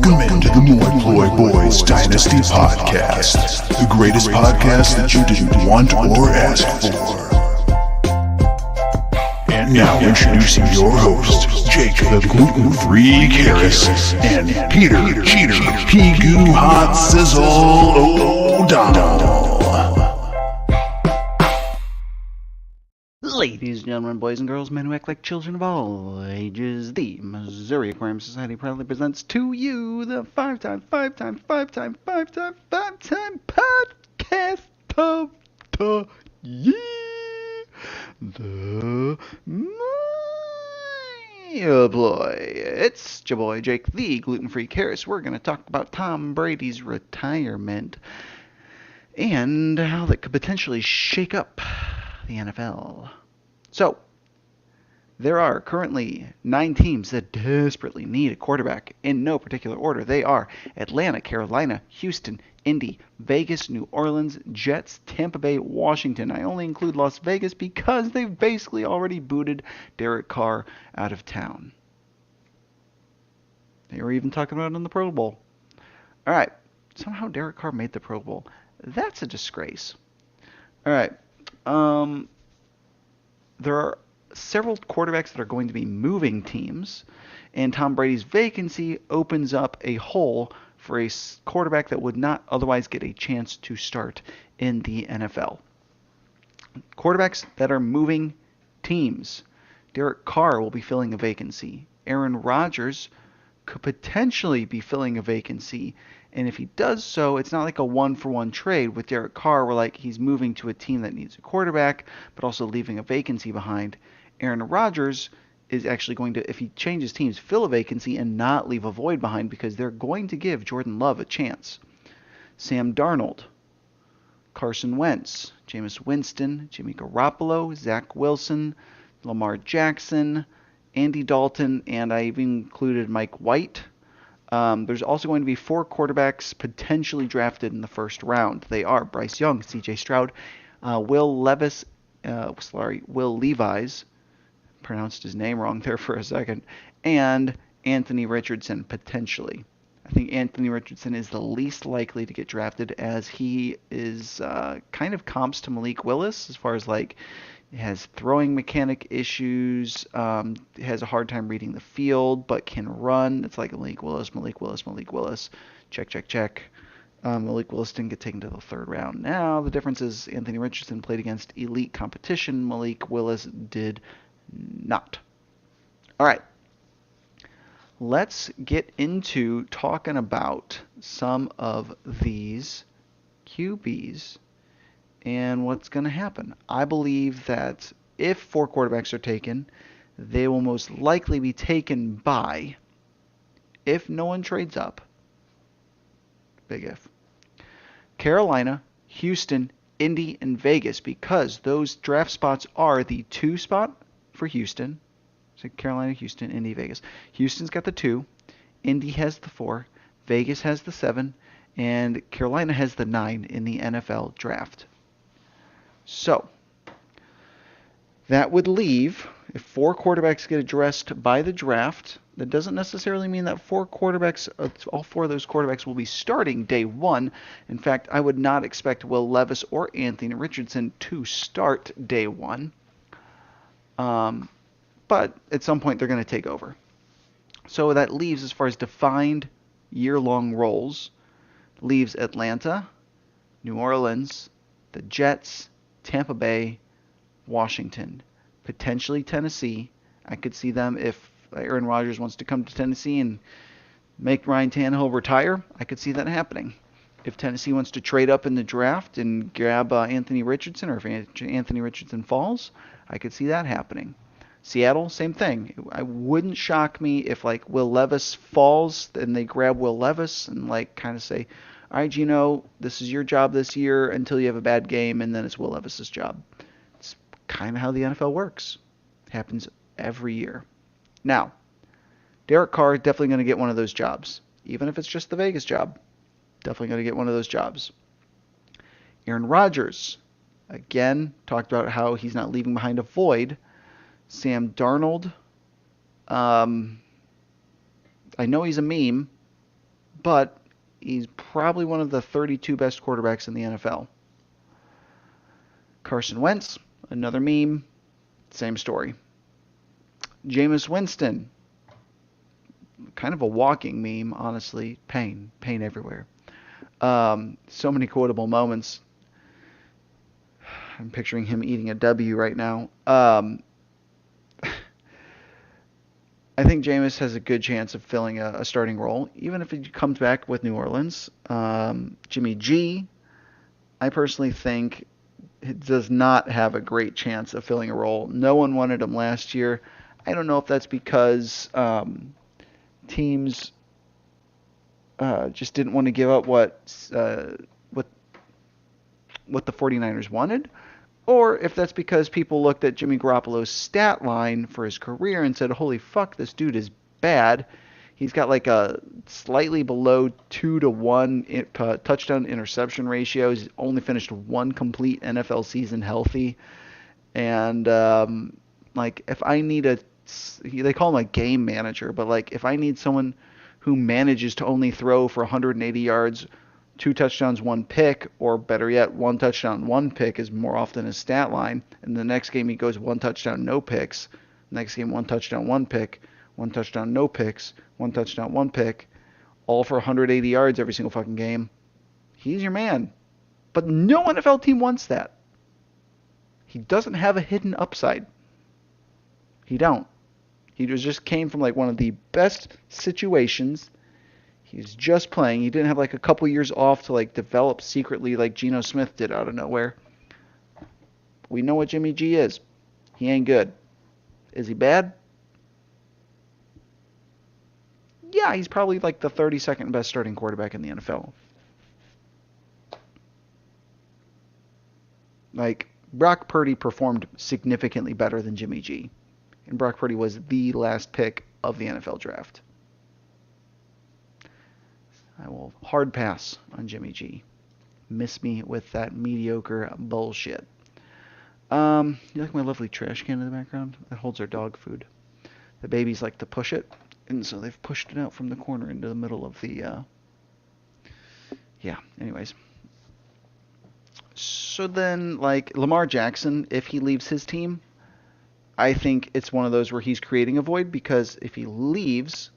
Welcome into the Moi Boys Dynasty Podcast, the greatest podcast that you didn't want or ask for. And now introducing your hosts, Jake the Gluten-Free Karras and Peter Cheater Pigoo Hot Sizzle O'Donnell. Ladies and gentlemen, boys and girls, men who act like children of all ages, the Missouri Aquarium Society proudly presents to you the five-time podcast of the year, the Boy. It's your boy, Jake, the Gluten-Free Karras. We're going to talk about Tom Brady's retirement and how that could potentially shake up the NFL. So, there are currently 9 teams that desperately need a quarterback in no particular order. They are Atlanta, Carolina, Houston, Indy, Vegas, New Orleans, Jets, Tampa Bay, Washington. I only include Las Vegas because they've basically already booted Derek Carr out of town. They were even talking about it in the Pro Bowl. All right, somehow Derek Carr made the Pro Bowl. That's a disgrace. All right. There are several quarterbacks that are going to be moving teams, and Tom Brady's vacancy opens up a hole for a quarterback that would not otherwise get a chance to start in the NFL. Quarterbacks that are moving teams. Derek Carr will be filling a vacancy. Aaron Rodgers could potentially be filling a vacancy. And if he does so, it's not like a one-for-one trade with Derek Carr where like he's moving to a team that needs a quarterback, but also leaving a vacancy behind. Aaron Rodgers is actually going to, if he changes teams, fill a vacancy and not leave a void behind because they're going to give Jordan Love a chance. Sam Darnold, Carson Wentz, Jameis Winston, Jimmy Garoppolo, Zach Wilson, Lamar Jackson, Andy Dalton, and I even included Mike White. There's also going to be 4 quarterbacks potentially drafted in the first round. They are Bryce Young, C.J. Stroud, Will Levis, Will Levis, pronounced his name wrong there for a second, and Anthony Richardson potentially. I think Anthony Richardson is the least likely to get drafted as he is kind of comps to Malik Willis as far as like has throwing mechanic issues, has a hard time reading the field, but can run. It's like Malik Willis. Check. Malik Willis didn't get taken to the 3rd round. Now, the difference is Anthony Richardson played against elite competition. Malik Willis did not. All right. Let's get into talking about some of these QBs and what's going to happen. I believe that if 4 quarterbacks are taken, they will most likely be taken by, if no one trades up, big if, Carolina, Houston, Indy, and Vegas, because those draft spots are the 2 spot for Houston. So Carolina, Houston, Indy, Vegas. Houston's got the 2, Indy has the 4, Vegas has the 7, and Carolina has the 9 in the NFL draft. So, that would leave, if 4 quarterbacks get addressed by the draft, that doesn't necessarily mean that 4 quarterbacks, all 4 of those quarterbacks will be starting day 1. In fact, I would not expect Will Levis or Anthony Richardson to start day 1. But at some point they're going to take over. So that leaves, as far as defined year-long roles, leaves Atlanta, New Orleans, the Jets, Tampa Bay, Washington, potentially Tennessee. I could see them if Aaron Rodgers wants to come to Tennessee and make Ryan Tannehill retire. I could see that happening. If Tennessee wants to trade up in the draft and grab Anthony Richardson, or if Anthony Richardson falls, I could see that happening. Seattle, same thing. It wouldn't shock me if like Will Levis falls and they grab Will Levis and like kind of say, all right, Gino, this is your job this year until you have a bad game, and then it's Will Levis's job. It's kind of how the NFL works. It happens every year. Now, Derek Carr definitely going to get one of those jobs, even if it's just the Vegas job. Definitely going to get one of those jobs. Aaron Rodgers, again, talked about how he's not leaving behind a void. Sam Darnold, I know he's a meme, but he's probably one of the 32 best quarterbacks in the NFL. Carson Wentz, another meme, same story. Jameis Winston, kind of a walking meme, honestly. Pain everywhere. So many quotable moments. I'm picturing him eating a W right now. I think Jameis has a good chance of filling a starting role, even if he comes back with New Orleans. Jimmy G, I personally think, does not have a great chance of filling a role. No one wanted him last year. I don't know if that's because teams just didn't want to give up what the 49ers wanted, or if that's because people looked at Jimmy Garoppolo's stat line for his career and said, holy fuck, this dude is bad. He's got like a slightly below 2-to-1 touchdown interception ratio. He's only finished one complete NFL season healthy. And like if I need they call him a game manager, but like if I need someone who manages to only throw for 180 yards, 2 touchdowns, 1 pick, or better yet, 1 touchdown, 1 pick is more often his stat line. And the next game he goes 1 touchdown, no picks. Next game 1 touchdown, 1 pick, 1 touchdown, no picks, 1 touchdown, 1 pick, all for 180 yards every single fucking game. He's your man. But no NFL team wants that. He doesn't have a hidden upside. He don't. He just came from like one of the best situations. He's just playing. He didn't have like a couple years off to like develop secretly like Geno Smith did out of nowhere. We know what Jimmy G is. He ain't good. Is he bad? Yeah, he's probably like the 32nd best starting quarterback in the NFL. Like, Brock Purdy performed significantly better than Jimmy G. And Brock Purdy was the last pick of the NFL draft. I will hard pass on Jimmy G. Miss me with that mediocre bullshit. You like my lovely trash can in the background? That holds our dog food. The babies like to push it, and so they've pushed it out from the corner into the middle of the... Yeah, anyways. So then, like, Lamar Jackson, if he leaves his team, I think it's one of those where he's creating a void, because if he leaves,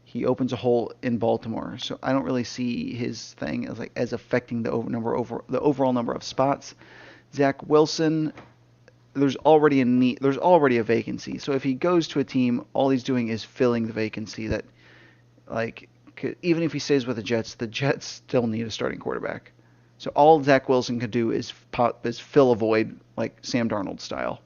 he opens a hole in Baltimore. So I don't really see his thing as affecting the overall number of spots. Zach Wilson, there's already a vacancy. So if he goes to a team, all he's doing is filling the vacancy. That, like, even if he stays with the Jets still need a starting quarterback. So all Zach Wilson could do is fill a void, like Sam Darnold style.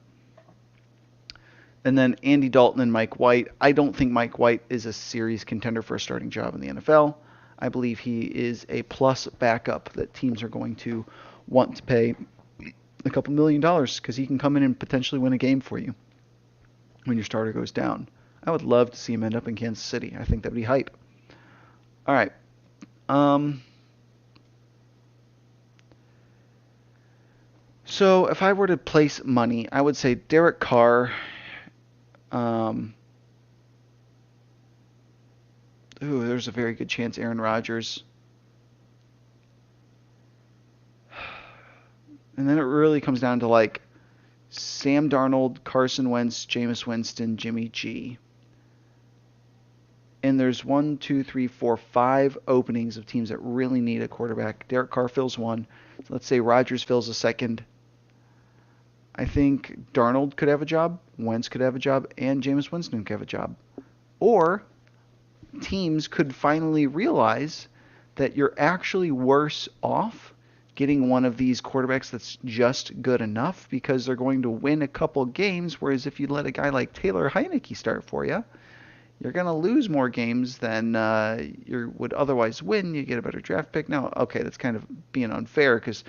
And then Andy Dalton and Mike White. I don't think Mike White is a serious contender for a starting job in the NFL. I believe he is a plus backup that teams are going to want to pay a couple $1 million, because he can come in and potentially win a game for you when your starter goes down. I would love to see him end up in Kansas City. I think that would be hype. All right. So if I were to place money, I would say Derek Carr. There's a very good chance Aaron Rodgers. And then it really comes down to like Sam Darnold, Carson Wentz, Jameis Winston, Jimmy G. And there's 1, 2, 3, 4, 5 openings of teams that really need a quarterback. Derek Carr fills one. So let's say Rodgers fills a second. I think Darnold could have a job, Wentz could have a job, and Jameis Winston could have a job. Or teams could finally realize that you're actually worse off getting one of these quarterbacks that's just good enough, because they're going to win a couple games, whereas if you let a guy like Taylor Heineke start for you, you're going to lose more games than you would otherwise win. You get a better draft pick. Now, okay, that's kind of being unfair, because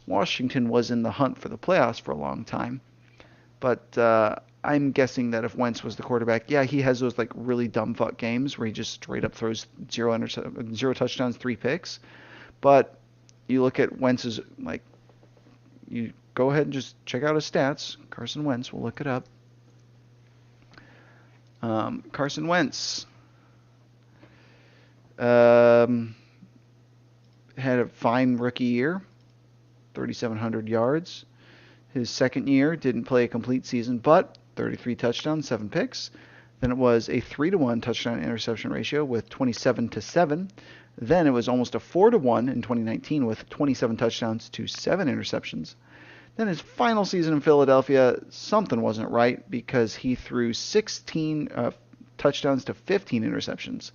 Washington was in the hunt for the playoffs for a long time. But I'm guessing that if Wentz was the quarterback, yeah, he has those like really dumb fuck games where he just straight up throws 0 touchdowns, 3 picks. But you look at Wentz's, like, you go ahead and just check out his stats. Carson Wentz, we'll look it up. Carson Wentz. Um, had a fine rookie year, 3,700 yards. His second year didn't play a complete season, but 33 touchdowns, 7 picks. Then it was a 3-to-1 touchdown interception ratio with 27-7. Then it was almost a 4-to-1 in 2019 with 27 touchdowns to 7 interceptions. Then his final season in Philadelphia, something wasn't right because he threw 16 touchdowns to 15 interceptions.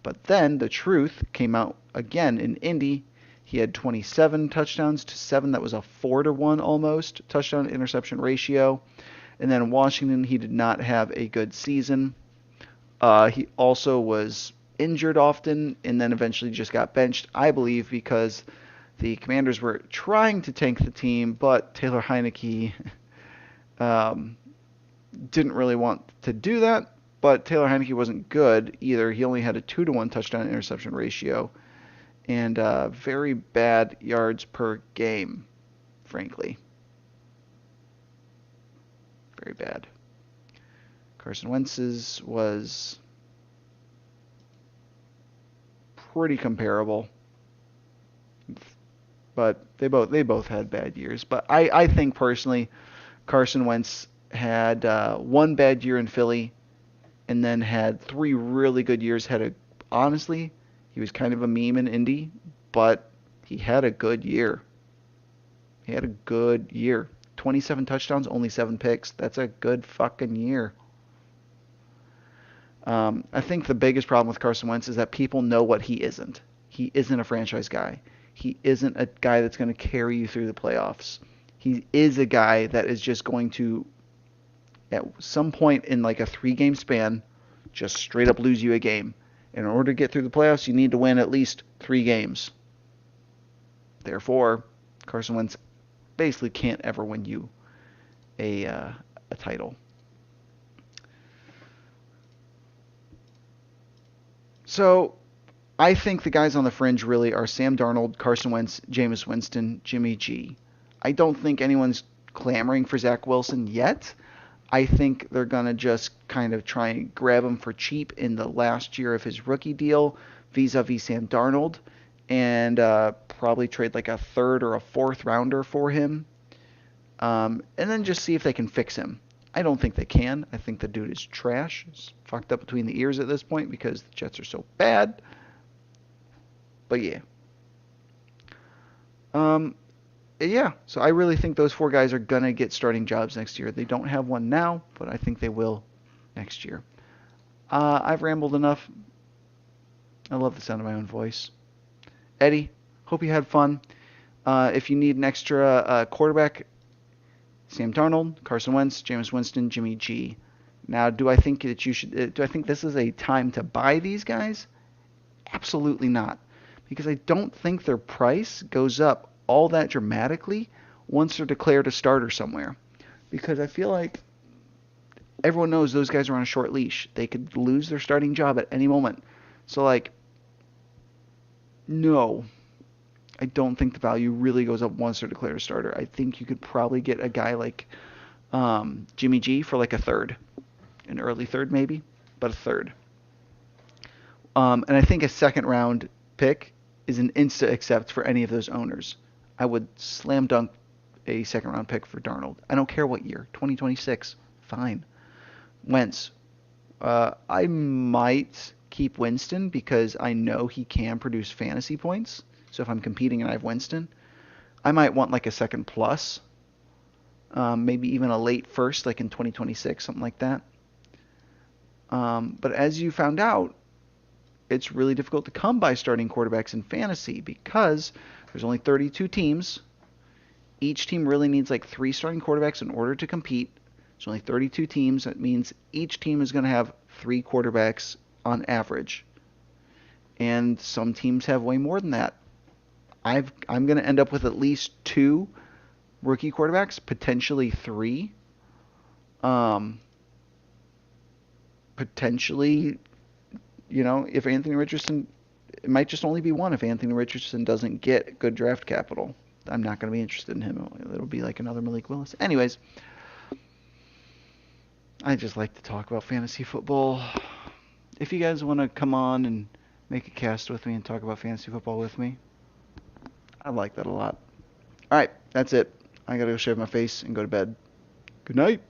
But then the truth came out again in Indy. He had 27 touchdowns to 7. That was a 4-to-1 almost touchdown interception ratio. And then in Washington, he did not have a good season. He also was injured often and then eventually just got benched, I believe, because the Commanders were trying to tank the team, but Taylor Heineke didn't really want to do that. But Taylor Heineke wasn't good either. He only had a 2-to-1 touchdown interception ratio and very bad yards per game, frankly. Very bad. Carson Wentz's was pretty comparable, but they both had bad years. But I think personally, Carson Wentz had one bad year in Philly, and then had 3 really good years. Honestly, he was kind of a meme in Indy, but he had a good year. 27 touchdowns, only 7 picks. That's a good fucking year. I think the biggest problem with Carson Wentz is that people know what he isn't. He isn't a franchise guy. He isn't a guy that's going to carry you through the playoffs. He is a guy that is just going to, at some point in like a 3-game span, just straight up lose you a game. In order to get through the playoffs, you need to win at least 3 games. Therefore, Carson Wentz basically can't ever win you a title. So I think the guys on the fringe really are Sam Darnold, Carson Wentz, Jameis Winston, Jimmy G. I don't think anyone's clamoring for Zach Wilson yet. I think they're going to just kind of try and grab him for cheap in the last year of his rookie deal vis-a-vis Sam Darnold and probably trade like a 3rd or a 4th rounder for him and then just see if they can fix him. I don't think they can. I think the dude is trash. He's fucked up between the ears at this point because the Jets are so bad. But yeah. Yeah, so I really think those 4 guys are going to get starting jobs next year. They don't have one now, but I think they will next year. I've rambled enough. I love the sound of my own voice. Eddie, hope you had fun. If you need an extra quarterback, Sam Darnold, Carson Wentz, Jameis Winston, Jimmy G. Now, do I think that you should? Do I think this is a time to buy these guys? Absolutely not, because I don't think their price goes up all that dramatically once they're declared a starter somewhere. Because I feel like everyone knows those guys are on a short leash. They could lose their starting job at any moment. So, like, no. I don't think the value really goes up once they're declared a starter. I think you could probably get a guy like Jimmy G for like a 3rd. An early 3rd maybe, but a 3rd. And I think a 2nd round pick is an insta accept for any of those owners. I would slam dunk a 2nd round pick for Darnold. I don't care what year. 2026. Fine. Wentz. I might keep Winston because I know he can produce fantasy points. So if I'm competing and I have Winston, I might want like a 2nd plus, maybe even a late 1st, like in 2026, something like that. But as you found out, it's really difficult to come by starting quarterbacks in fantasy because there's only 32 teams. Each team really needs like 3 starting quarterbacks in order to compete. There's only 32 teams. That means each team is going to have 3 quarterbacks on average. And some teams have way more than that. I'm going to end up with at least 2 rookie quarterbacks, potentially 3. Potentially, if Anthony Richardson, it might just only be 1 if Anthony Richardson doesn't get good draft capital. I'm not going to be interested in him. It'll be like another Malik Willis. Anyways, I just like to talk about fantasy football. If you guys want to come on and make a cast with me and talk about fantasy football with me. I like that a lot. All right, that's it. I gotta go shave my face and go to bed. Good night.